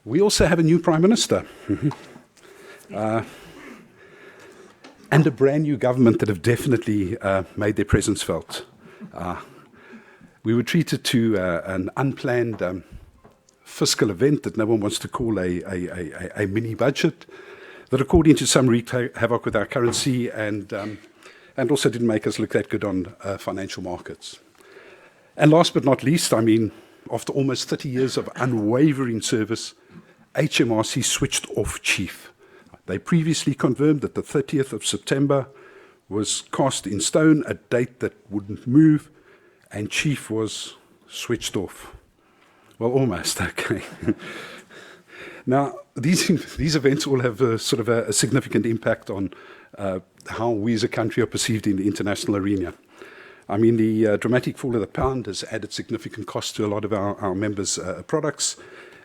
We also have a new Prime Minister and a brand new government that have definitely made their presence felt. We were treated to an unplanned fiscal event that no one wants to call a mini budget, that according to some wreaked havoc with our currency and also didn't make us look that good on financial markets. And last but not least, I mean, after almost 30 years of unwavering service, HMRC switched off chief. They previously confirmed that the 30th of September was cast in stone, a date that wouldn't move, and chief was switched off. Well, almost, okay. Now, these events all have a significant impact on how we as a country are perceived in the international arena. I mean, the dramatic fall of the pound has added significant cost to a lot of our members' products,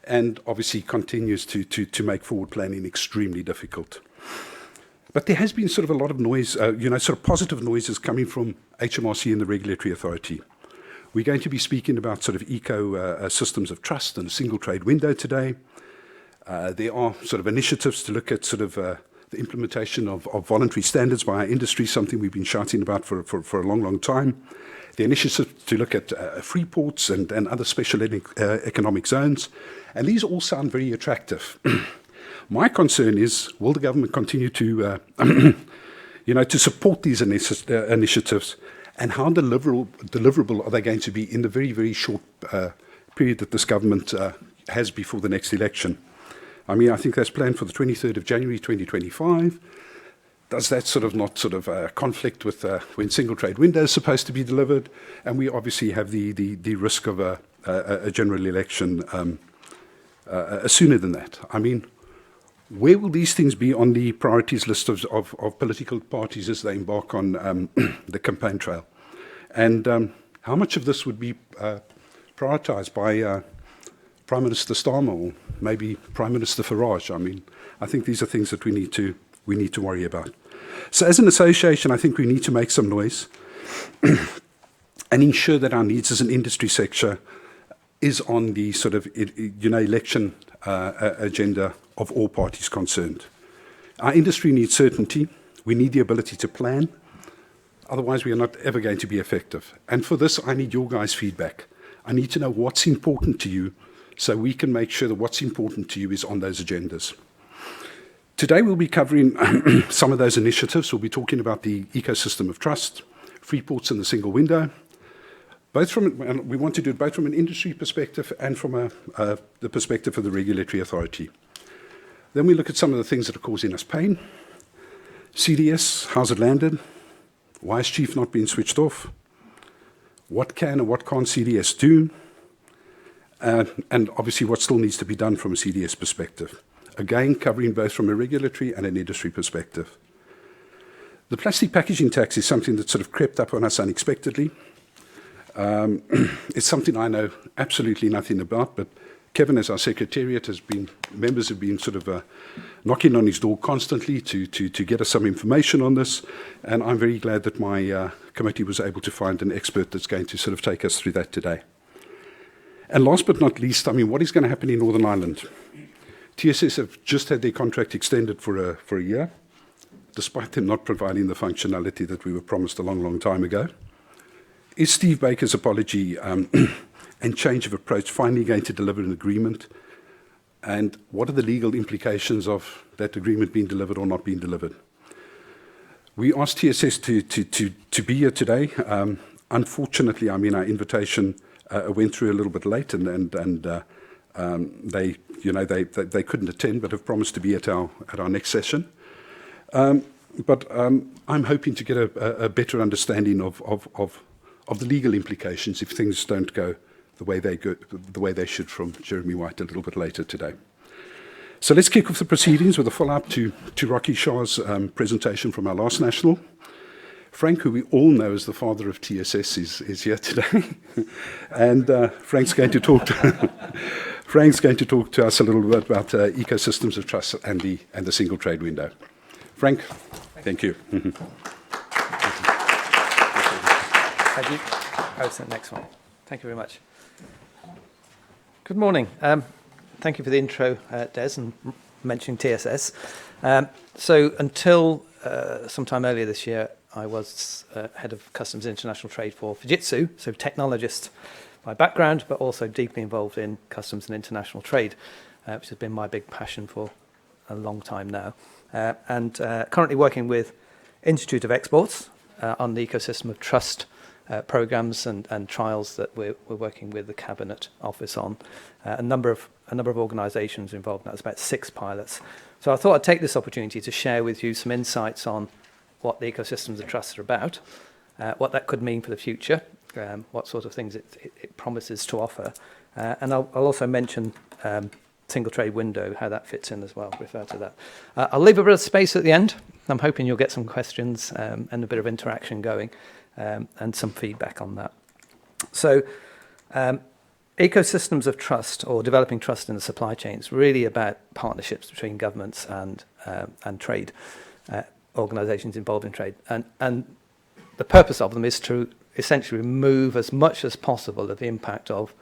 and obviously continues to make forward planning extremely difficult. But there has been sort of a lot of noise, positive noises coming from HMRC and the regulatory authority. We're going to be speaking about sort of eco-systems of trust and a single trade window today. There are sort of initiatives to look at sort of the implementation of voluntary standards by our industry, something we've been shouting about for a long, long time. The initiative to look at free ports and other special economic zones. And these all sound very attractive. My concern is, will the government continue to, to support these initiatives, and how deliverable are they going to be in the very, very short period that this government has before the next election? I mean, I think that's planned for the 23rd of January 2025. Does that not conflict with when single trade window is supposed to be delivered? And we obviously have the risk of a general election sooner than that. I mean, where will these things be on the priorities list of political parties as they embark on the campaign trail? And how much of this would be prioritized by Prime Minister Starmer or maybe Prime Minister Farage? I mean, I think these are things that we need to worry about. So as an association, I think we need to make some noise and ensure that our needs as an industry sector is on the sort of election agenda of all parties concerned. Our industry needs certainty. We need the ability to plan. Otherwise, we are not ever going to be effective. And for this, I need your guys' feedback. I need to know what's important to you so we can make sure that what's important to you is on those agendas. Today, we'll be covering some of those initiatives. We'll be talking about the ecosystem of trust, free ports and the single window. And we want to do it both from an industry perspective and from the perspective of the regulatory authority. Then we look at some of the things that are causing us pain. CDS, how's it landed? Why has Chief not been switched off? What can and what can't CDS do? And obviously what still needs to be done from a CDS perspective. Again, covering both from a regulatory and an industry perspective. The plastic packaging tax is something that sort of crept up on us unexpectedly. It's something I know absolutely nothing about, but Kevin, as our secretariat, members have been sort of knocking on his door constantly to get us some information on this, and I'm very glad that my committee was able to find an expert that's going to sort of take us through that today. And last but not least, I mean, what is going to happen in Northern Ireland? TSS have just had their contract extended for a year, despite them not providing the functionality that we were promised a long, long time ago. Is Steve Baker's apology and change of approach finally going to deliver an agreement? And what are the legal implications of that agreement being delivered or not being delivered? We asked TSS to be here today. Unfortunately, I mean, our invitation went through a little bit late, and they couldn't attend, but have promised to be at our next session. But I'm hoping to get a better understanding of the legal implications if things don't go the way they should from Jeremy White a little bit later today. So let's kick off the proceedings with a follow-up to Rocky Shah's presentation from our last national. Frank, who we all know as the father of TSS, is here today, and Frank's going to talk to us a little bit about ecosystems of trust and the single trade window. Frank, thank you. Thank you. Oh, it's the next one. Thank you very much. Good morning. Thank you for the intro, Des, and mentioning TSS. So until sometime earlier this year, I was head of Customs International Trade for Fujitsu, so technologist by background, but also deeply involved in customs and international trade, which has been my big passion for a long time now. And currently working with Institute of Exports on the ecosystem of trust programs and trials that we're working with the Cabinet Office on. A number of organisations involved. That's about 6 pilots. So I thought I'd take this opportunity to share with you some insights on what the ecosystems of trust are about, what that could mean for the future, what sort of things it promises to offer, and I'll also mention single trade window, how that fits in as well, refer to that. I'll leave a bit of space at the end. I'm hoping you'll get some questions and a bit of interaction going and some feedback on that. So ecosystems of trust, or developing trust in the supply chain, is really about partnerships between governments and trade organisations involved in trade. And the purpose of them is to essentially remove as much as possible of the impact of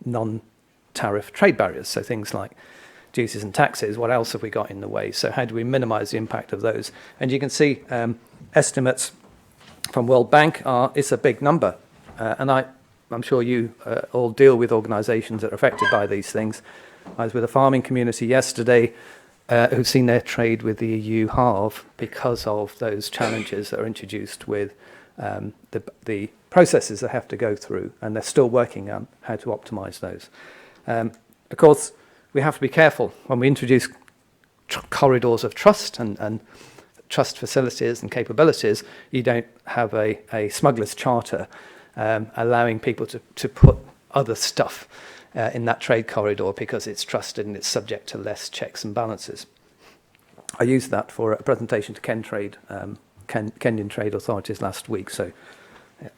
non-tariff trade barriers. So things like duties and taxes, what else have we got in the way? So how do we minimise the impact of those? And you can see estimates from World Bank it's a big number. And I'm sure you all deal with organisations that are affected by these things. I was with a farming community yesterday who've seen their trade with the EU halve because of those challenges that are introduced with the processes they have to go through, and they're still working on how to optimise those. Of course, we have to be careful when we introduce corridors of trust and trust facilities and capabilities. You don't have a smuggler's charter allowing people to put other stuff in that trade corridor because it's trusted and it's subject to less checks and balances. I used that for a presentation to Kenyan trade authorities last week, so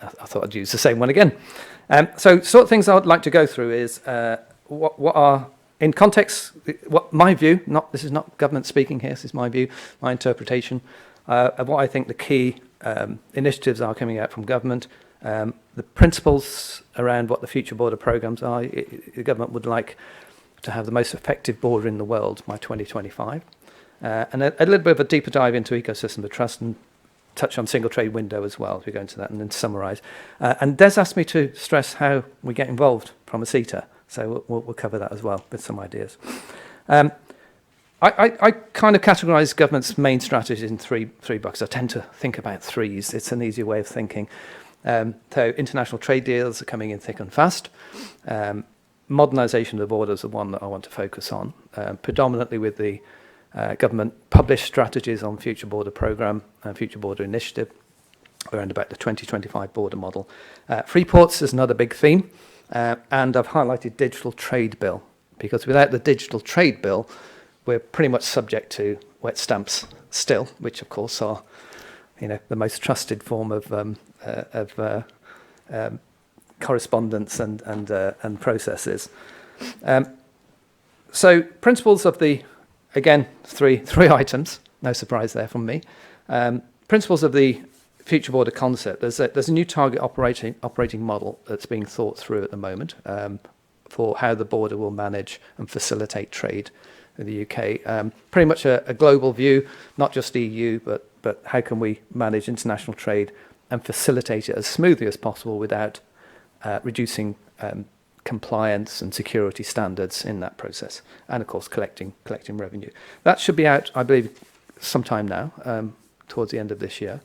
I thought I'd use the same one again. So sort of things I would like to go through is what are, in context, what my view, this is not government speaking here, this is my view, my interpretation, of what I think the key initiatives are coming out from government, the principles around what the future border programs are. The government would like to have the most effective border in the world by 2025. And a little bit of a deeper dive into ecosystem of trust and touch on single trade window as well, if we go into that, and then summarise. And Des asked me to stress how we get involved from ACITA, so we'll cover that as well with some ideas. I kind of categorise government's main strategies in three buckets. I tend to think about threes. It's an easier way of thinking. So international trade deals are coming in thick and fast. Modernisation of the border is the one that I want to focus on, predominantly with the government published strategies on future border programme and future border initiative around about the 2025 border model. Free ports is another big theme, and I've highlighted digital trade bill, because without the digital trade bill, we're pretty much subject to wet stamps still, which of course are, the most trusted form of correspondence and processes. So principles of the, again, three items, no surprise there from me. Principles of the future border concept. There's a new target operating model that's being thought through at the moment for how the border will manage and facilitate trade in the UK. Pretty much a global view, not just EU, but how can we manage international trade and facilitate it as smoothly as possible without reducing compliance and security standards in that process, and of course collecting revenue. That should be out, I believe, sometime now, towards the end of this year,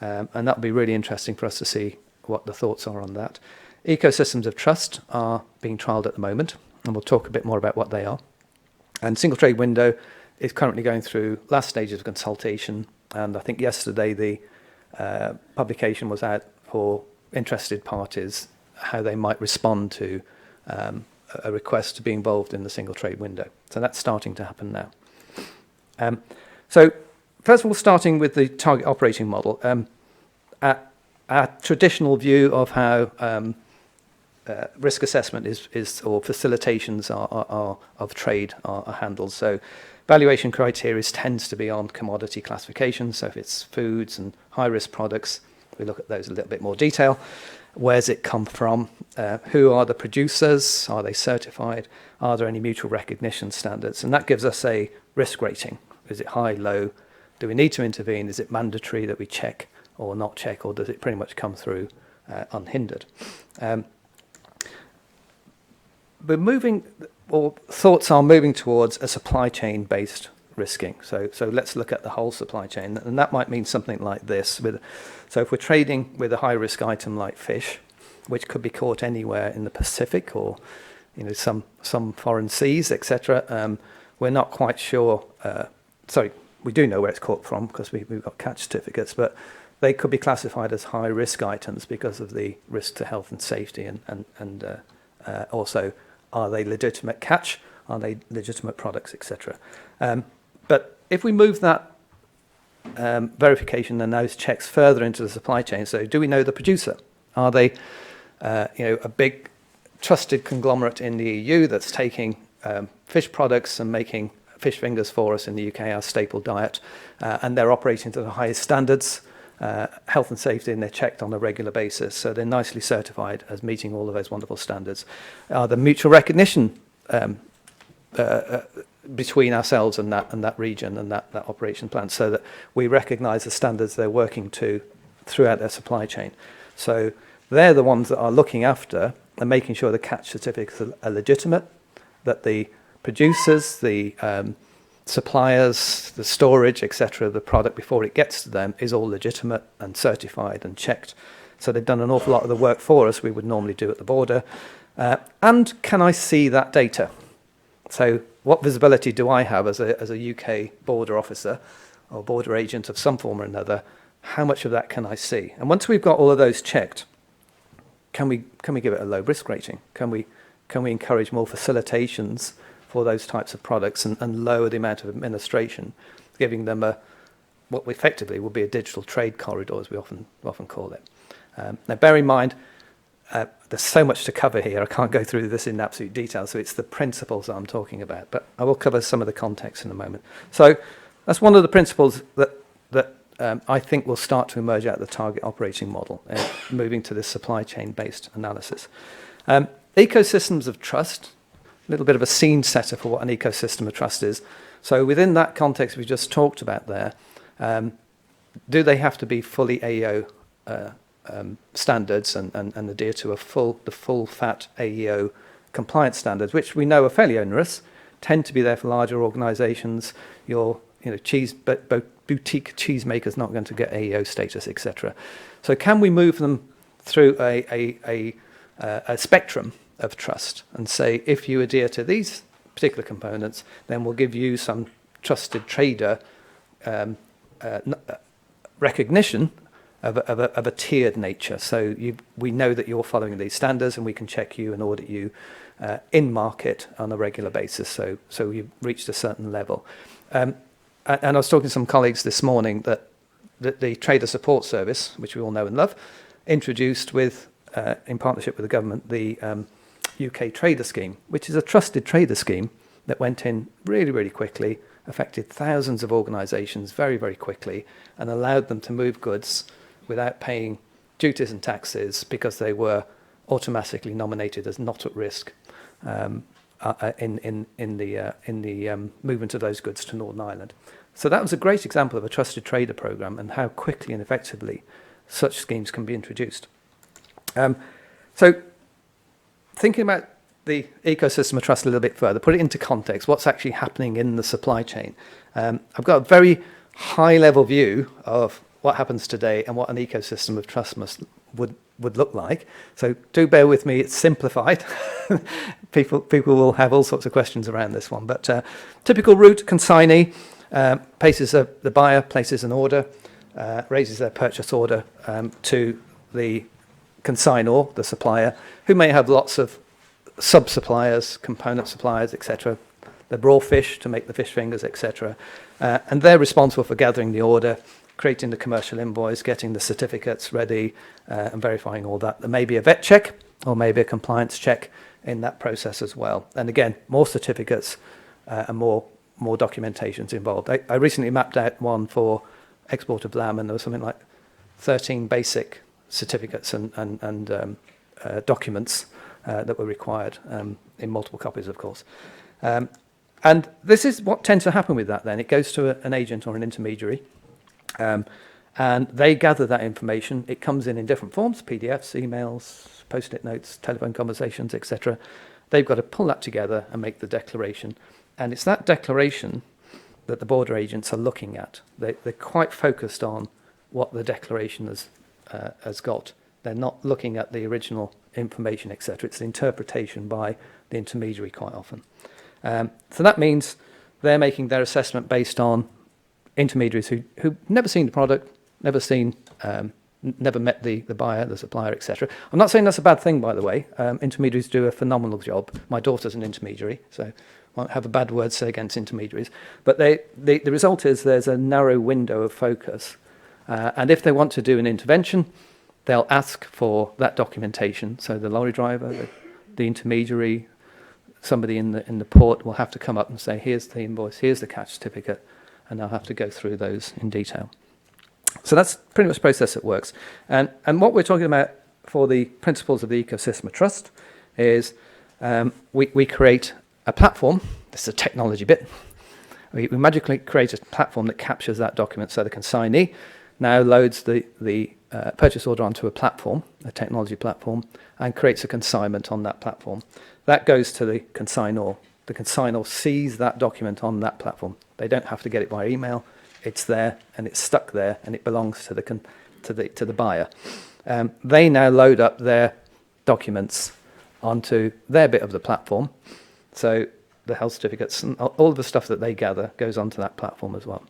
and that'll be really interesting for us to see what the thoughts are on that. Ecosystems of trust are being trialled at the moment, and we'll talk a bit more about what they are. And single trade window is currently going through last stages of consultation, and I think yesterday the publication was out for interested parties, how they might respond to a request to be involved in the single trade window. So that's starting to happen now. So first of all, starting with the target operating model, our traditional view of how risk assessment is or facilitations of trade are handled. So valuation criteria tends to be on commodity classification. So if it's foods and high-risk products, we look at those in a little bit more detail. Where's it come from? Who are the producers? Are they certified? Are there any mutual recognition standards? And that gives us a risk rating. Is it high, low? Do we need to intervene? Is it mandatory that we check or not check, or does it pretty much come through unhindered? We're moving, or thoughts are moving towards a supply chain based risking. So let's look at the whole supply chain, and that might mean something like this. So if we're trading with a high risk item like fish, which could be caught anywhere in the Pacific or some foreign seas, etc., we're not quite sure. Sorry, we do know where it's caught from because we've got catch certificates, but they could be classified as high risk items because of the risk to health and safety, and also, are they legitimate catch? Are they legitimate products, etc.? But if we move that verification and those checks further into the supply chain, so do we know the producer? Are they a big trusted conglomerate in the EU that's taking fish products and making fish fingers for us in the UK, our staple diet, and they're operating to the highest standards, health and safety, and they're checked on a regular basis, so they're nicely certified as meeting all of those wonderful standards. Are the mutual recognition between ourselves and that region and that operation plan, so that we recognise the standards they're working to throughout their supply chain? So they're the ones that are looking after and making sure the catch certificates are legitimate, that the producers, the suppliers, the storage, etc., the product before it gets to them is all legitimate and certified and checked. So they've done an awful lot of the work for us we would normally do at the border. And can I see that data? So what visibility do I have as a UK border officer or border agent of some form or another? How much of that can I see? And once we've got all of those checked, can we give it a low risk rating? Can we encourage more facilitations for those types of products and lower the amount of administration, giving them what effectively will be a digital trade corridor, as we often call it. Now, bear in mind, there's so much to cover here. I can't go through this in absolute detail, so it's the principles that I'm talking about, but I will cover some of the context in a moment. So that's one of the principles that I think will start to emerge out of the target operating model, moving to this supply chain-based analysis. Ecosystems of trust, a little bit of a scene setter for what an ecosystem of trust is. So within that context we just talked about there, do they have to be fully AEO standards and adhere to the full fat AEO compliance standards, which we know are fairly onerous, tend to be there for larger organisations. Your boutique cheesemakers not going to get AEO status, etc. So can we move them through a spectrum of trust and say, if you adhere to these particular components, then we'll give you some trusted trader recognition of a tiered nature. So we know that you're following these standards, and we can check you and audit you in market on a regular basis. So you've reached a certain level. And I was talking to some colleagues this morning that the Trader Support Service, which we all know and love, introduced in partnership with the government, the UK Trader Scheme, which is a trusted trader scheme that went in really, really quickly, affected thousands of organisations very, very quickly, and allowed them to move goods without paying duties and taxes because they were automatically nominated as not at risk in the movement of those goods to Northern Ireland. So that was a great example of a trusted trader programme and how quickly and effectively such schemes can be introduced. So thinking about the ecosystem of trust a little bit further, put it into context, what's actually happening in the supply chain. I've got a very high-level view of what happens today and what an ecosystem of trust would look like. So do bear with me, it's simplified. People will have all sorts of questions around this one. But typical route, consignee, the buyer places an order, raises their purchase order to the consignor, the supplier, who may have lots of sub-suppliers, component suppliers, etc. The raw fish to make the fish fingers, etc. And they're responsible for gathering the order, creating the commercial invoice, getting the certificates ready, and verifying all that. There may be a vet check or maybe a compliance check in that process as well. And again, more certificates and more documentations involved. I recently mapped out one for export of lamb, and there was something like 13 basic certificates and documents that were required in multiple copies, of course. And this is what tends to happen with that then. It goes to an agent or an intermediary, and they gather that information. It comes in different forms, PDFs, emails, post-it notes, telephone conversations, etc. They've got to pull that together and make the declaration. And it's that declaration that the border agents are looking at. They're quite focused on what the declaration has got. They're not looking at the original information, etc. It's the interpretation by the intermediary quite often. So that means they're making their assessment based on intermediaries who've never seen the product, never met the buyer, the supplier, etc. I'm not saying that's a bad thing, by the way. Intermediaries do a phenomenal job. My daughter's an intermediary, so I won't have a bad word to say against intermediaries. But the result is there's a narrow window of focus. And if they want to do an intervention, they'll ask for that documentation. So the lorry driver, the intermediary, somebody in the port will have to come up and say, here's the invoice, here's the catch certificate, and they'll have to go through those in detail. So that's pretty much the process that works. And what we're talking about for the principles of the ecosystem of trust is we create a platform. This is a technology bit. We magically create a platform that captures that document, so the consignee now loads the purchase order onto a platform, a technology platform, and creates a consignment on that platform. That goes to the consignor. The consignor sees that document on that platform. They don't have to get it by email. It's there, and it's stuck there, and it belongs to the buyer. They now load up their documents onto their bit of the platform. So the health certificates and all of the stuff that they gather goes onto that platform as well.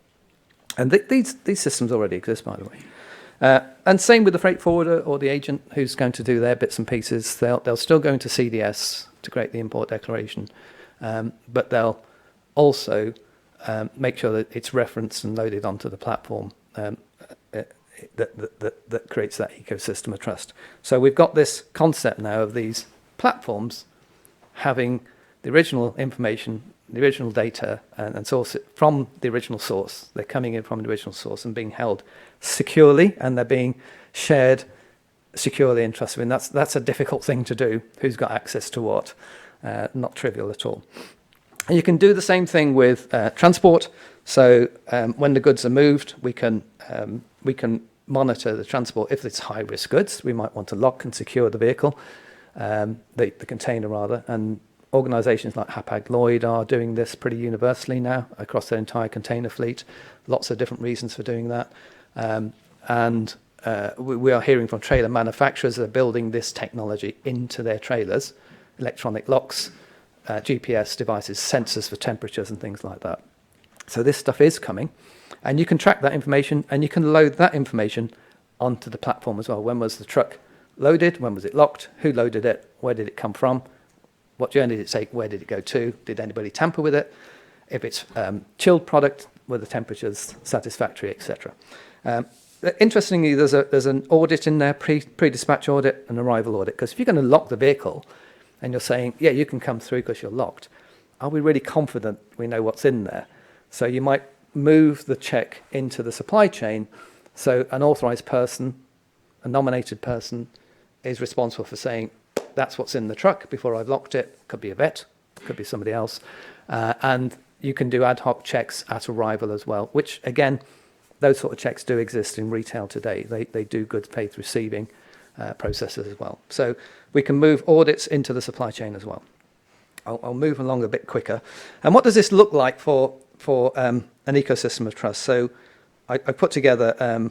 And these systems already exist, by the way. And same with the freight forwarder or the agent who's going to do their bits and pieces. They'll still go into CDS to create the import declaration, but they'll also make sure that it's referenced and loaded onto the platform that creates that ecosystem of trust. So we've got this concept now of these platforms having the original information, the original data, and source it from the original source. They're coming in from the original source and being held securely, and they're being shared securely and trustworthy. And that's a difficult thing to do. Who's got access to what? Not trivial at all. And you can do the same thing with transport. So when the goods are moved, we can monitor the transport. If it's high-risk goods, we might want to lock and secure the vehicle, the container rather. And organisations like Hapag-Lloyd are doing this pretty universally now across their entire container fleet. Lots of different reasons for doing that. And we are hearing from trailer manufacturers that are building this technology into their trailers, electronic locks, GPS devices, sensors for temperatures and things like that. So this stuff is coming, and you can track that information, and you can load that information onto the platform as well. When was the truck loaded? When was it locked? Who loaded it? Where did it come from? What journey did it take? Where did it go to? Did anybody tamper with it? If it's chilled product, were the temperatures satisfactory, etc. Interestingly, there's an audit in there, pre-dispatch audit and arrival audit, because if you're going to lock the vehicle and you're saying, yeah, you can come through because you're locked, are we really confident we know what's in there? So you might move the check into the supply chain, so an authorised person, a nominated person, is responsible for saying, that's what's in the truck before I've locked it. Could be a vet, could be somebody else. And you can do ad hoc checks at arrival as well, which, again, those sort of checks do exist in retail today. They do good faith receiving processes as well. So we can move audits into the supply chain as well. I'll move along a bit quicker. And what does this look like for an ecosystem of trust? So I put together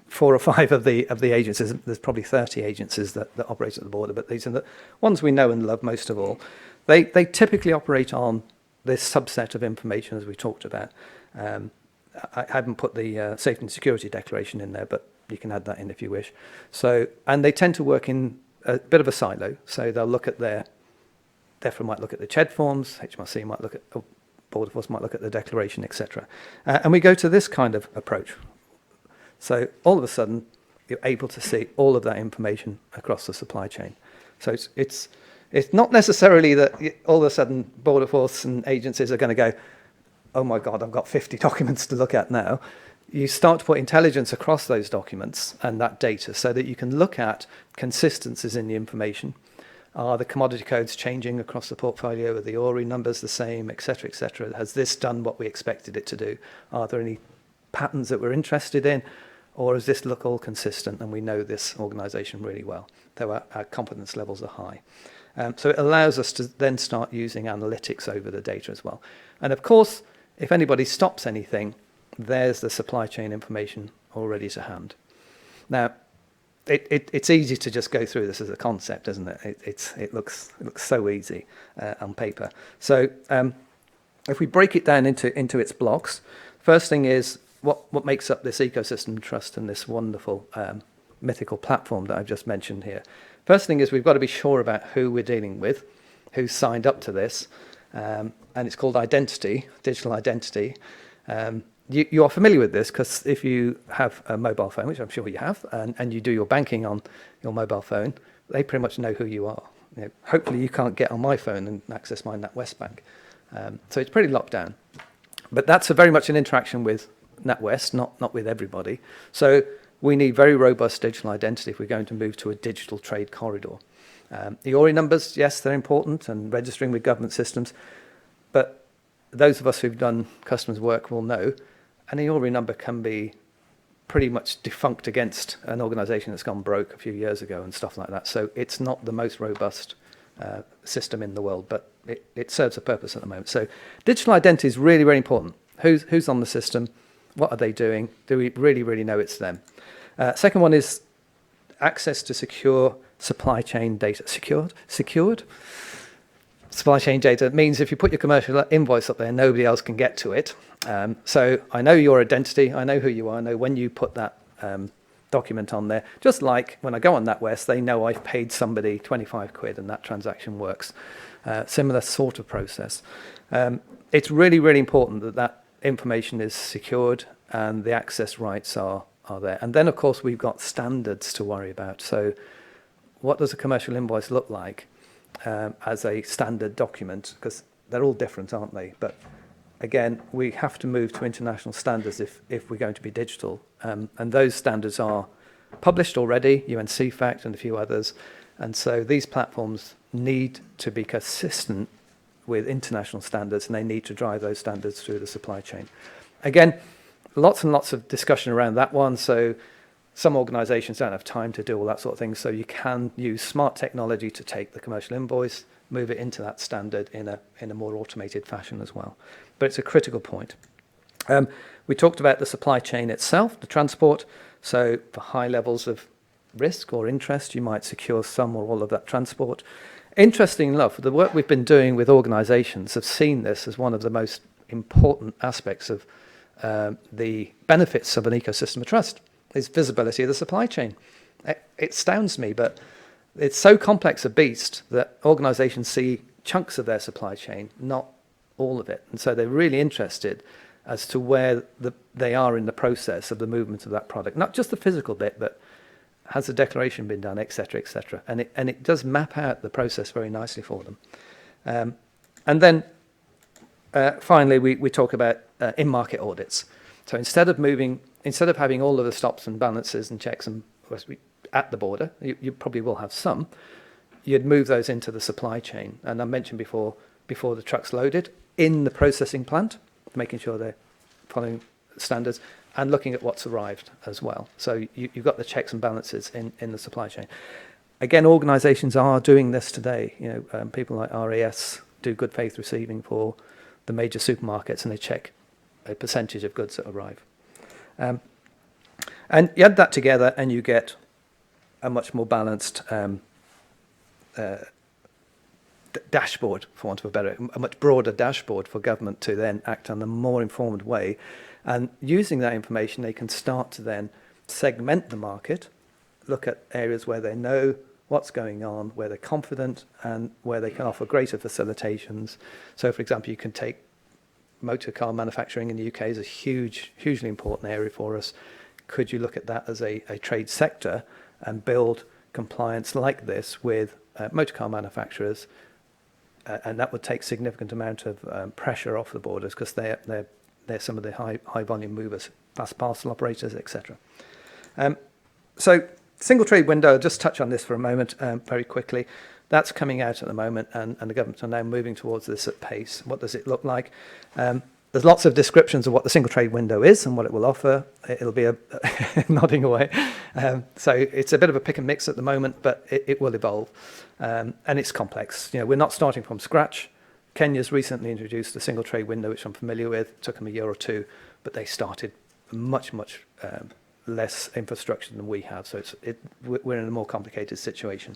4 or 5 of the agencies. There's probably 30 agencies that operate at the border, but these are the ones we know and love most of all. They typically operate on this subset of information as we talked about. I haven't put the safety and security declaration in there, but you can add that in if you wish. So, and they tend to work in a bit of a silo. So they'll look at DEFRA might look at the CHED forms, HMRC might look at, Border Force might look at the declaration, etc. And we go to this kind of approach. So all of a sudden, you're able to see all of that information across the supply chain. So it's not necessarily that all of a sudden Border Force and agencies are going to go, oh my God, I've got 50 documents to look at now. you start to put intelligence across those documents and that data so that you can look at consistencies in the information. Are the commodity codes changing across the portfolio? Are the ORI numbers the same, et cetera, et cetera? Has this done what we expected it to do? Are there any patterns that we're interested in? Or does this look all consistent and we know this organisation really well, though our confidence levels are high? So it allows us to then start using analytics over the data as well. And of course, if anybody stops anything, there's the supply chain information already to hand. Now, it's easy to just go through this as a concept, isn't it? It looks so easy on paper. So if we break it down into its blocks, first thing is what makes up this ecosystem trust and this wonderful mythical platform that I've just mentioned here. First thing is we've got to be sure about who we're dealing with, who's signed up to this, and it's called identity, digital identity. You are familiar with this because if you have a mobile phone, which I'm sure you have, and you do your banking on your mobile phone, they pretty much know who you are. You know, hopefully you can't get on my phone and access my NatWest Bank. So it's pretty locked down. But that's very much an interaction with NatWest, not with everybody. So we need very robust digital identity if we're going to move to a digital trade corridor. The ORI numbers, yes, they're important, and registering with government systems. But those of us who've done customs work will know an ORI number can be pretty much defunct against an organisation that's gone broke a few years ago and stuff like that. So it's not the most robust system in the world, but it serves a purpose at the moment. So digital identity is really, really important. Who's on the system? What are they doing? Do we really, really know it's them? Second one is access to secure supply chain data. Secured? Supply chain data means if you put your commercial invoice up there, nobody else can get to it. So I know your identity, I know who you are, I know when you put that document on there. Just like when I go on NatWest, they know I've paid somebody 25 quid and that transaction works. Similar sort of process. It's really, really important that that information is secured and the access rights are there. And then, of course, we've got standards to worry about. So what does a commercial invoice look like as a standard document? Because they're all different, aren't they? But again, we have to move to international standards if we're going to be digital. And those standards are published already, UNCFACT and a few others. And so these platforms need to be consistent with international standards, and they need to drive those standards through the supply chain. Again, lots and lots of discussion around that one. So some organisations don't have time to do all that sort of thing. So you can use smart technology to take the commercial invoice, move it into that standard in a more automated fashion as well. But it's a critical point. We talked about the supply chain itself, the transport. So for high levels of risk or interest, you might secure some or all of that transport. Interesting enough, the work we've been doing with organisations have seen this as one of the most important aspects of the benefits of an ecosystem of trust, is visibility of the supply chain. It astounds me, but it's so complex a beast that organisations see chunks of their supply chain, not all of it. And so they're really interested as to where they are in the process of the movement of that product. Not just the physical bit, but has the declaration been done, et cetera, et cetera. And it does map out the process very nicely for them. And then finally, we talk about in-market audits. So instead of having all of the stops and balances and checks and at the border, you probably will have some, you'd move those into the supply chain. And I mentioned before the truck's loaded, in the processing plant, making sure they're following standards, and looking at what's arrived as well. So you've got the checks and balances in the supply chain. Again, organisations are doing this today. You know, people like RAS do good faith receiving for the major supermarkets, and they check a percentage of goods that arrive. And you add that together, and you get a much more balanced dashboard, for want of a much broader dashboard for government to then act in a more informed way. And using that information, they can start to then segment the market, look at areas where they know what's going on, where they're confident, and where they can offer greater facilitations. So, for example, you can take motor car manufacturing in the UK is a hugely important area for us. Could you look at that as a trade sector and build compliance like this with motor car manufacturers? And that would take significant amount of pressure off the borders, because they're they're some of the high volume movers, fast parcel operators, etc. So single trade window, I'll just touch on this for a moment very quickly. That's coming out at the moment, and the government are now moving towards this at pace. What does it look like? There's lots of descriptions of what the single trade window is and what it will offer. It'll be a nodding away. So it's a bit of a pick and mix at the moment, but it will evolve. And it's complex. You know, we're not starting from scratch. Kenya's recently introduced a single trade window, which I'm familiar with. It took them a year or two, but they started much less infrastructure than we have. So we're in a more complicated situation.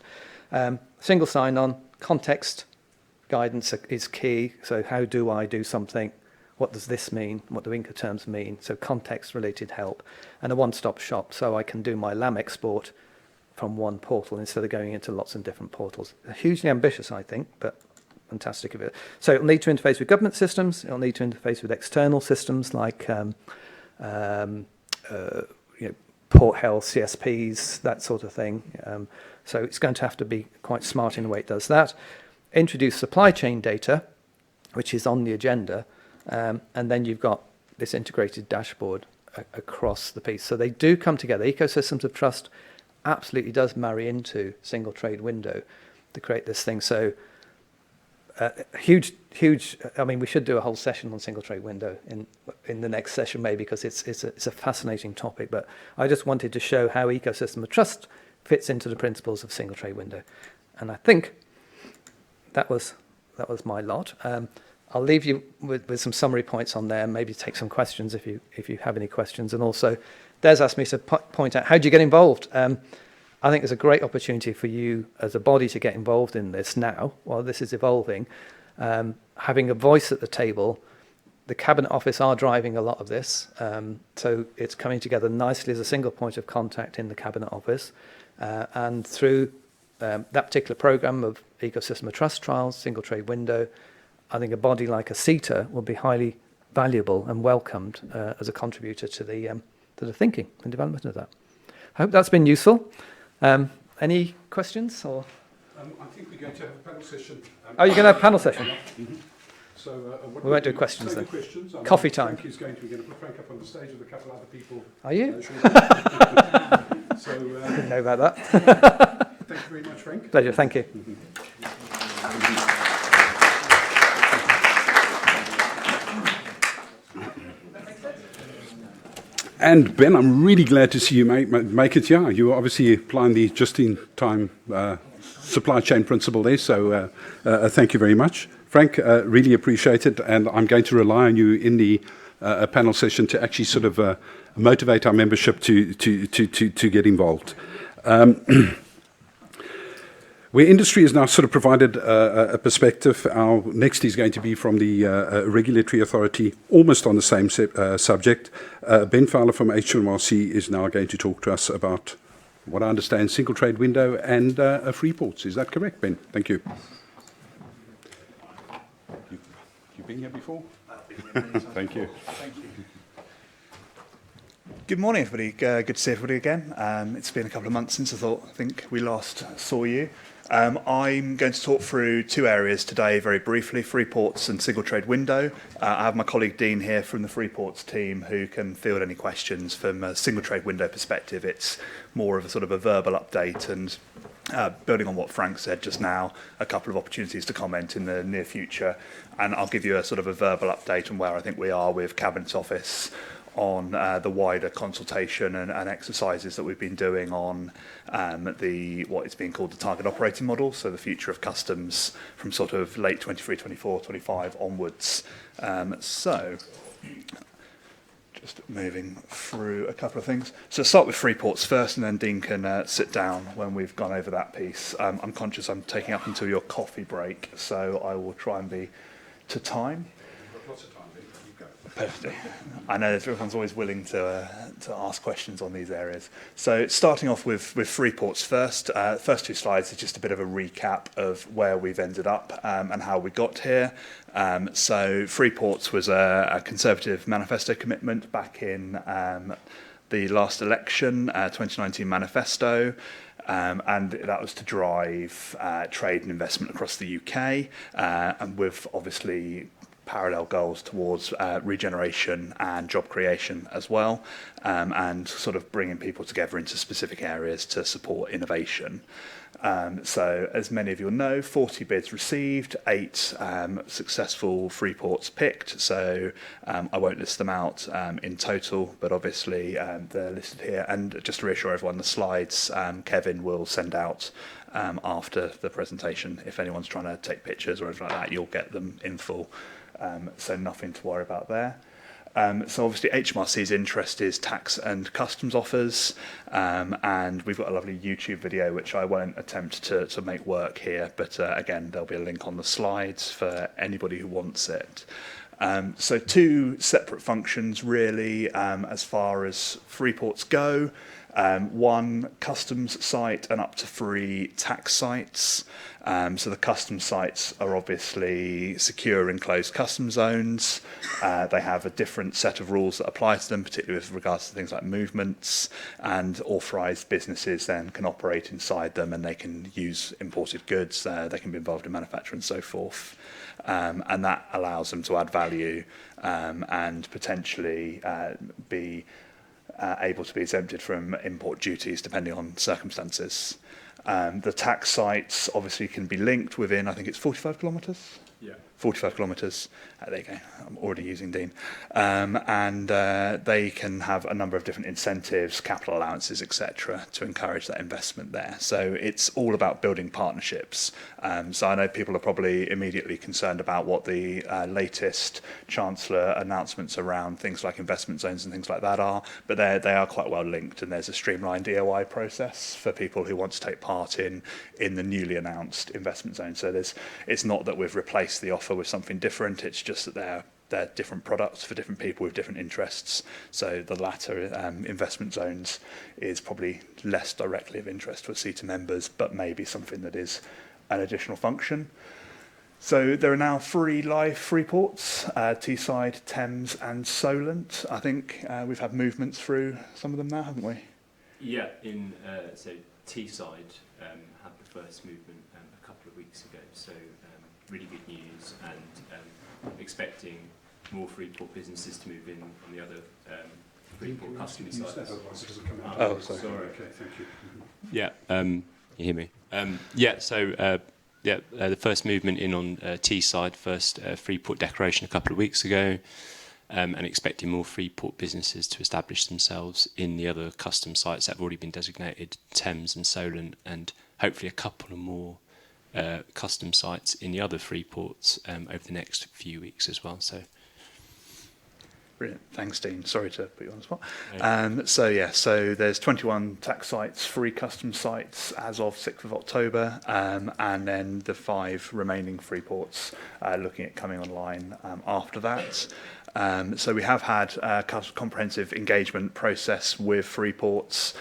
Single sign-on, context guidance is key. So how do I do something? What does this mean? What do Incoterms mean? So context-related help. And a one-stop shop, so I can do my LAM export from one portal instead of going into lots of different portals. Hugely ambitious, I think, but fantastic of it. So it'll need to interface with government systems. It'll need to interface with external systems like port health, CSPs, that sort of thing. So it's going to have to be quite smart in the way it does that. Introduce supply chain data, which is on the agenda. And then you've got this integrated dashboard across the piece. So they do come together. Ecosystems of trust absolutely does marry into single trade window to create this thing. So huge. I mean, we should do a whole session on single trade window in the next session, maybe, because it's a fascinating topic. But I just wanted to show how ecosystem of trust fits into the principles of single trade window, and I think that was my lot. I'll leave you with some summary points on there, and maybe take some questions if you have any questions. And also, Des asked me to point out, how do you get involved? I think there's a great opportunity for you as a body to get involved in this now, while this is evolving. Having a voice at the table, the Cabinet Office are driving a lot of this, so it's coming together nicely as a single point of contact in the Cabinet Office. And through that particular programme of Ecosystem of Trust trials, single trade window, I think a body like ACITA will be highly valuable and welcomed as a contributor to the thinking and development of that. I hope that's been useful. Any questions? Or I think we're going to have a panel session. You're going to have a panel session? Mm-hmm. So we won't do questions then. Questions. Coffee time. Frank is going to, we're going to put Frank up on the stage with a couple other people. Are you? So, I didn't know about that. Thank you very much, Frank. Pleasure, thank you. And Ben, I'm really glad to see you make it. Yeah, you're obviously applying the just-in-time supply chain principle there, so thank you very much. Frank, really appreciate it, and I'm going to rely on you in the panel session to actually sort of motivate our membership to get involved. Where industry has now sort of provided a perspective, our next is going to be from the regulatory authority, almost on the same subject. Ben Fowler from HMRC is now going to talk to us about what I understand, single trade window and free ports. Is that correct, Ben? Thank you. You've been here before? Thank you. Thank you. Good morning, everybody. Good to see everybody again. It's been a couple of months since I think we last saw you. I'm going to talk through two areas today very briefly, free ports and single trade window. I have my colleague Dean here from the free ports team who can field any questions from a single trade window perspective. It's more of a sort of a verbal update and building on what Frank said just now, a couple of opportunities to comment in the near future. And I'll give you a sort of a verbal update on where I think we are with Cabinet Office on the wider consultation and exercises that we've been doing on what is being called the target operating model, so the future of customs from sort of late 23, 24, 25 onwards. So just moving through a couple of things. So start with free ports first, and then Dean can sit down when we've gone over that piece. I'm conscious I'm taking up until your coffee break, so I will try and be to time. Lots of time, Ben. You go. Perfect. I know everyone's always willing to ask questions on these areas. So starting off with free ports first. First two slides is just a bit of a recap of where we've ended up and how we got here. So free ports was a Conservative manifesto commitment back in the last election, 2019 manifesto. And that was to drive trade and investment across the UK. And we've obviously parallel goals towards regeneration and job creation as well, and sort of bringing people together into specific areas to support innovation. So as many of you will know, 40 bids received, 8 successful free ports picked. So I won't list them out in total, but obviously they're listed here. And just to reassure everyone, the slides Kevin will send out after the presentation. If anyone's trying to take pictures or anything like that, you'll get them in full. So nothing to worry about there. So obviously HMRC's interest is tax and customs offers, and we've got a lovely YouTube video which I won't attempt to make work here, but again there'll be a link on the slides for anybody who wants it. So 2 separate functions really as far as free ports go. 1 customs site and up to 3 tax sites. So the customs sites are obviously secure enclosed customs zones. They have a different set of rules that apply to them, particularly with regards to things like movements, and authorised businesses then can operate inside them, and they can use imported goods, they can be involved in manufacture and so forth. And that allows them to add value and potentially be able to be exempted from import duties depending on circumstances. The tax sites obviously can be linked within, I think it's 45 kilometres? Yeah. 45 kilometres. There you go. I'm already using Dean. And they can have a number of different incentives, capital allowances, etc., to encourage that investment there. So it's all about building partnerships. So I know people are probably immediately concerned about what the latest Chancellor announcements around things like investment zones and things like that are, but they are quite well linked, and there's a streamlined EOI process for people who want to take part in the newly announced investment zone. So it's not that we've replaced the offer with something different, it's just that they're different products for different people with different interests. So the latter, investment zones, is probably less directly of interest to ACITA members, but maybe something that is an additional function. So there are now 3 live free ports, Teesside, Thames and Solent. I think we've had movements through some of them now, haven't we? Yeah, so Teesside had the first movement a couple of weeks ago, so really good news, and expecting more Freeport businesses to move in on the other Freeport customer sites. Otherwise it doesn't come out. Oh, sorry. Okay, thank you. Yeah, you hear me? The first movement in on Teesside, first Freeport declaration a couple of weeks ago, and expecting more Freeport businesses to establish themselves in the other custom sites that have already been designated, Thames and Solent, and hopefully a couple of more custom sites in the other Freeports over the next few weeks as well. So, brilliant. Thanks, Dean. Sorry to put you on the spot. So there's 21 tax sites, 3 custom sites as of 6th of October, and then the 5 remaining Freeports looking at coming online after that. So we have had a comprehensive engagement process with Freeports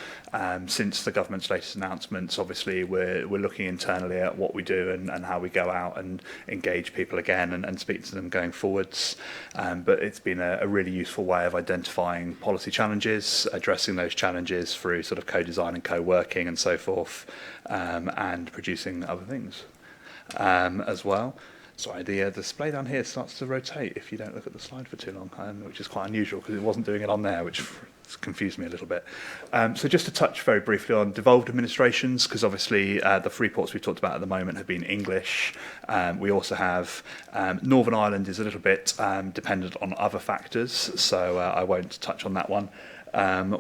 since the government's latest announcements. Obviously, we're looking internally at what we do and how we go out and engage people again and speak to them going forwards. But it's been a really useful way of identifying policy challenges, addressing those challenges through sort of co-design and co-working and so forth, and producing other things as well. Sorry, the display down here starts to rotate if you don't look at the slide for too long, which is quite unusual because it wasn't doing it on there, which confused me a little bit. So just to touch very briefly on devolved administrations, because obviously the Freeports we talked about at the moment have been English. We also have Northern Ireland is a little bit dependent on other factors, so I won't touch on that one.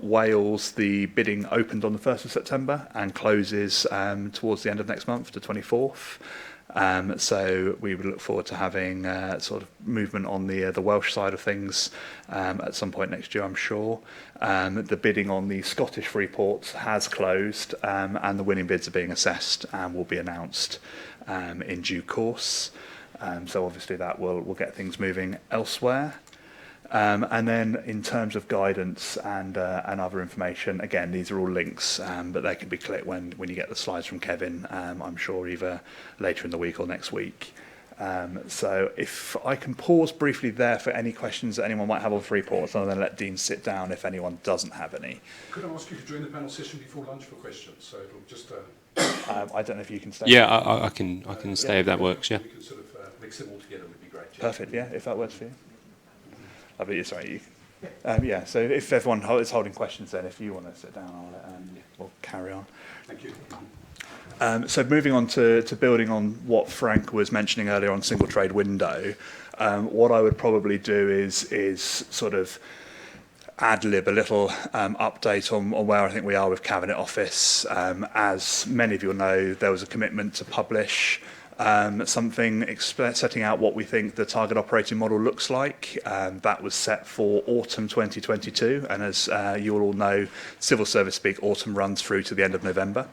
Wales, the bidding opened on the 1st of September and closes towards the end of next month, the 24th. So we would look forward to having sort of movement on the Welsh side of things at some point next year, I'm sure. The bidding on the Scottish Freeports has closed, and the winning bids are being assessed and will be announced in due course. So obviously that will get things moving elsewhere. And then in terms of guidance and other information, again, these are all links, but they can be clicked when you get the slides from Kevin, I'm sure either later in the week or next week. So if I can pause briefly there for any questions that anyone might have on Freeports, and then let Dean sit down if anyone doesn't have any. Could I ask you to join the panel session before lunch for questions? So it'll just... I don't know if you can stay. Yeah, I can stay if that works, yeah. We can sort of mix them all together would be great. Perfect, yeah, if that works for you. Sorry, yeah, so if everyone is holding questions then, if you want to sit down, we'll carry on. Thank you. So moving on to building on what Frank was mentioning earlier on single trade window, what I would probably do is sort of ad-lib a little update on where I think we are with Cabinet Office. As many of you know, there was a commitment to publish something setting out what we think the target operating model looks like. That was set for autumn 2022, and as you all know, civil service speak, autumn runs through to the end of November.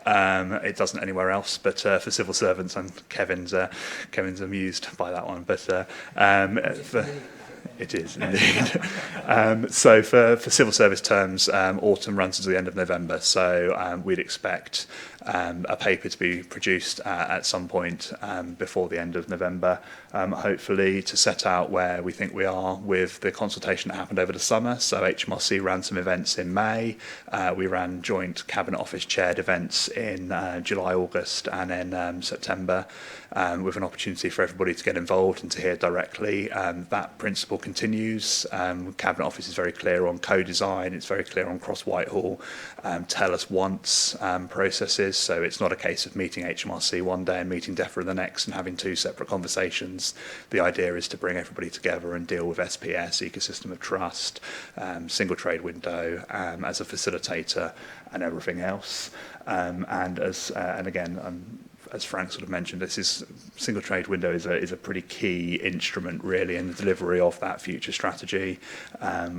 It doesn't anywhere else, but for civil servants, and Kevin's amused by that one. But it is indeed. So for civil service terms, autumn runs to the end of November. So we'd expect a paper to be produced at some point before the end of November, hopefully to set out where we think we are with the consultation that happened over the summer. So HMRC ran some events in May. We ran joint Cabinet Office chaired events in July, August, and then September, with an opportunity for everybody to get involved and to hear directly. That principle continues. Cabinet Office is very clear on co-design. It's very clear on cross-Whitehall, tell us once processes. So it's not a case of meeting HMRC one day and meeting DEFRA the next and having two separate conversations. The idea is to bring everybody together and deal with SPS, ecosystem of trust, single trade window as a facilitator and everything else. And again, as Frank sort of mentioned, single trade window is a pretty key instrument really in the delivery of that future strategy.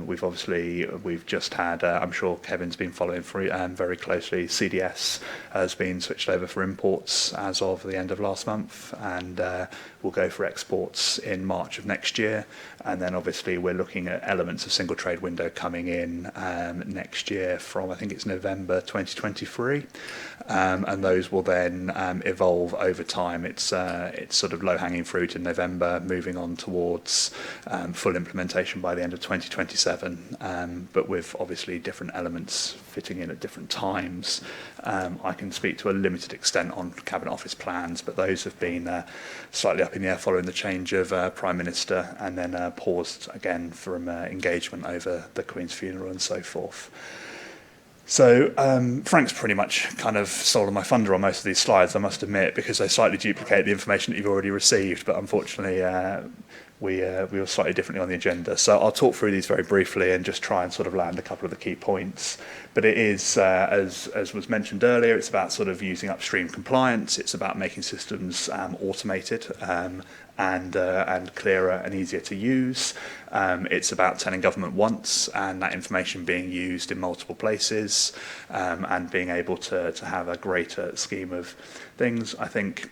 We've just had, I'm sure Kevin's been following very closely, CDS has been switched over for imports as of the end of last month, and will go for exports in March of next year. And then obviously we're looking at elements of single trade window coming in next year from, I think it's November 2023. And those will then evolve over time. It's sort of low-hanging fruit in November, moving on towards full implementation by the end of 2027, but with obviously different elements fitting in at different times. I can speak to a limited extent on Cabinet Office plans, but those have been slightly up in the air following the change of Prime Minister, and then paused again from engagement over the Queen's funeral and so forth. So Frank's pretty much kind of stolen my thunder on most of these slides, I must admit, because they slightly duplicate the information that you've already received, but unfortunately we were slightly differently on the agenda. So I'll talk through these very briefly and just try and sort of land a couple of the key points. But it is, as was mentioned earlier, it's about sort of using upstream compliance. It's about making systems automated and clearer and easier to use. It's about telling government once and that information being used in multiple places, and being able to have a greater scheme of things. I think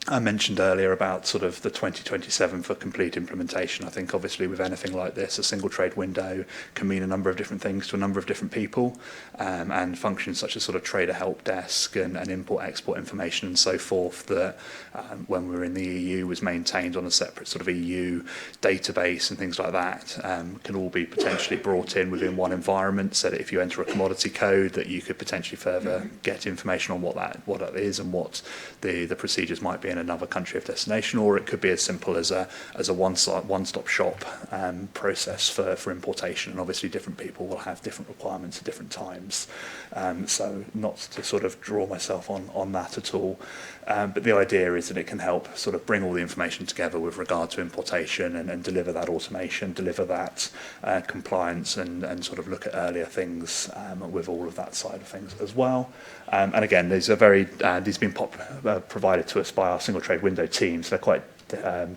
I mentioned earlier about sort of the 2027 for complete implementation. I think obviously with anything like this, a single trade window can mean a number of different things to a number of different people, and functions such as sort of trader help desk and import-export information and so forth that when we were in the EU was maintained on a separate sort of EU database and things like that, can all be potentially brought in within one environment, so that if you enter a commodity code that you could potentially further get information on what that is and what the procedures might be in another country of destination, or it could be as simple as a one-stop shop process for importation. And obviously different people will have different requirements at different times, so not to sort of draw myself on that at all, but the idea is that it can help sort of bring all the information together with regard to importation and deliver that automation, deliver that compliance, and sort of look at earlier things with all of that side of things as well. And again, these have been provided to us by our single trade window teams. They're quite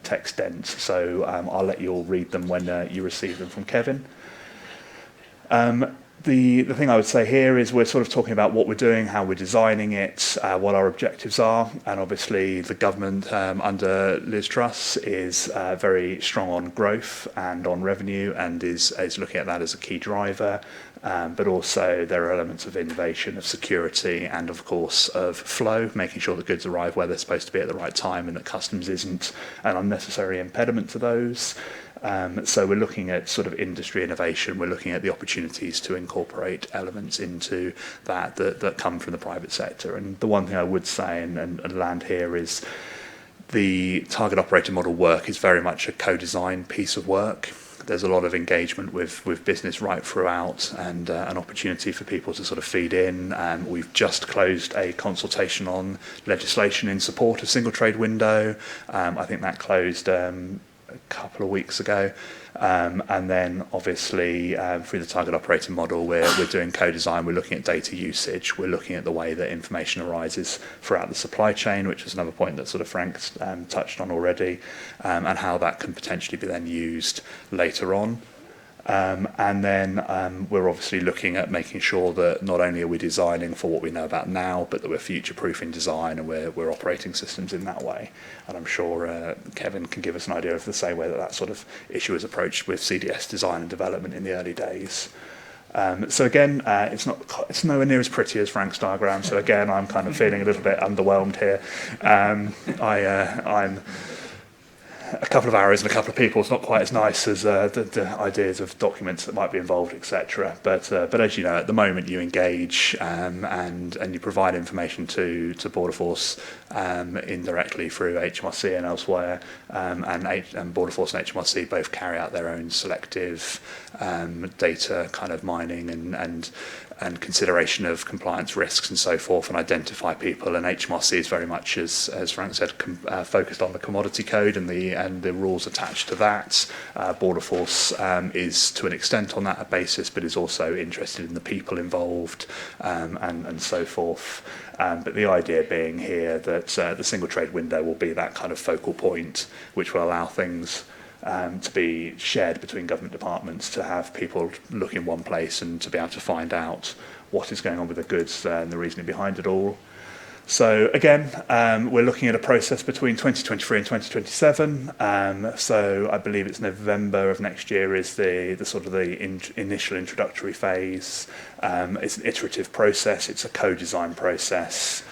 text dense, so I'll let you all read them when you receive them from Kevin. The thing I would say here is we're sort of talking about what we're doing, how we're designing it, what our objectives are, and obviously the government under Liz Truss is very strong on growth and on revenue, and is looking at that as a key driver, but also there are elements of innovation, of security, and of course of flow, making sure that goods arrive where they're supposed to be at the right time and that customs isn't an unnecessary impediment to those. So we're looking at sort of industry innovation. We're looking at the opportunities to incorporate elements into that come from the private sector. And the one thing I would say and land here is The target operating model work is very much a co-design piece of work. There's a lot of engagement with business right throughout, and an opportunity for people to sort of feed in. We've just closed a consultation on legislation in support of single trade window. I think that closed a couple of weeks ago. And then obviously through the target operating model, we're doing co-design, we're looking at data usage, we're looking at the way that information arises throughout the supply chain, which is another point that sort of Frank's touched on already, and how that can potentially be then used later on. And then we're obviously looking at making sure that not only are we designing for what we know about now, but that we're future-proofing design and we're operating systems in that way. And I'm sure Kevin can give us an idea of the same way that sort of issue is approached with CDS design and development in the early days. So again, it's nowhere near as pretty as Frank's diagram. So again, I'm kind of feeling a little bit underwhelmed here. I'm a couple of arrows and a couple of people. It's not quite as nice as the ideas of documents that might be involved, etc. But as you know, at the moment you engage and you provide information to Border Force indirectly through HMRC and elsewhere, and Border Force and HMRC both carry out their own selective data kind of mining and consideration of compliance risks and so forth, and identify people. And HMRC is very much, as Frank said, focused on the commodity code and the rules attached to that. Border Force is to an extent on that basis, but is also interested in the people involved and so forth. But the idea being here that the single trade window will be that kind of focal point, which will allow things to be shared between government departments, to have people look in one place and to be able to find out what is going on with the goods and the reasoning behind it all. So again, we're looking at a process between 2023 and 2027. So I believe it's November of next year is the sort of the initial introductory phase. It's an iterative process. It's a co-design process.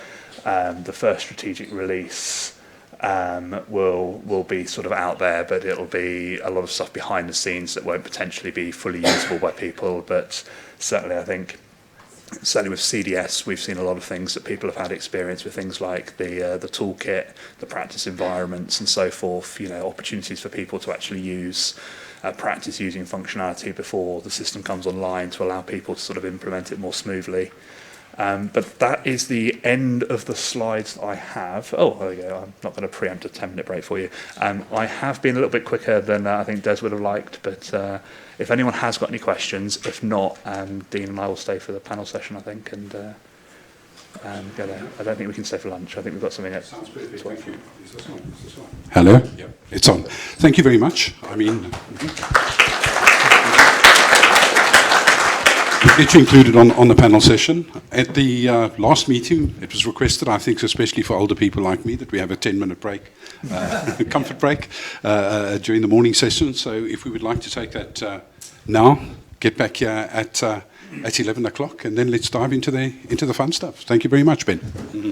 The first strategic release will be sort of out there, but it'll be a lot of stuff behind the scenes that won't potentially be fully usable by people. But certainly, I think, certainly with CDS, we've seen a lot of things that people have had experience with, things like the toolkit, the practice environments, and so forth. You know, opportunities for people to actually use practice using functionality before the system comes online to allow people to sort of implement it more smoothly. But that is the end of the slides I have. Oh, there we go. I'm not going to preempt a 10-minute break for you. I have been a little bit quicker than I think Des would have liked, but if anyone has got any questions, if not, Dean and I will stay for the panel session, I think, and go there. I don't think we can stay for lunch. I think we've got something at 12. Thank you. Is this on? Hello? Yep. It's on. Thank you very much. I mean... We'll get you included on the panel session. At the last meeting, it was requested, I think, especially for older people like me, that we have a 10-minute break, comfort break, during the morning session. So if we would like to take that now, get back here at 11 o'clock, and then let's dive into the fun stuff. Thank you very much, Ben. Mm-hmm.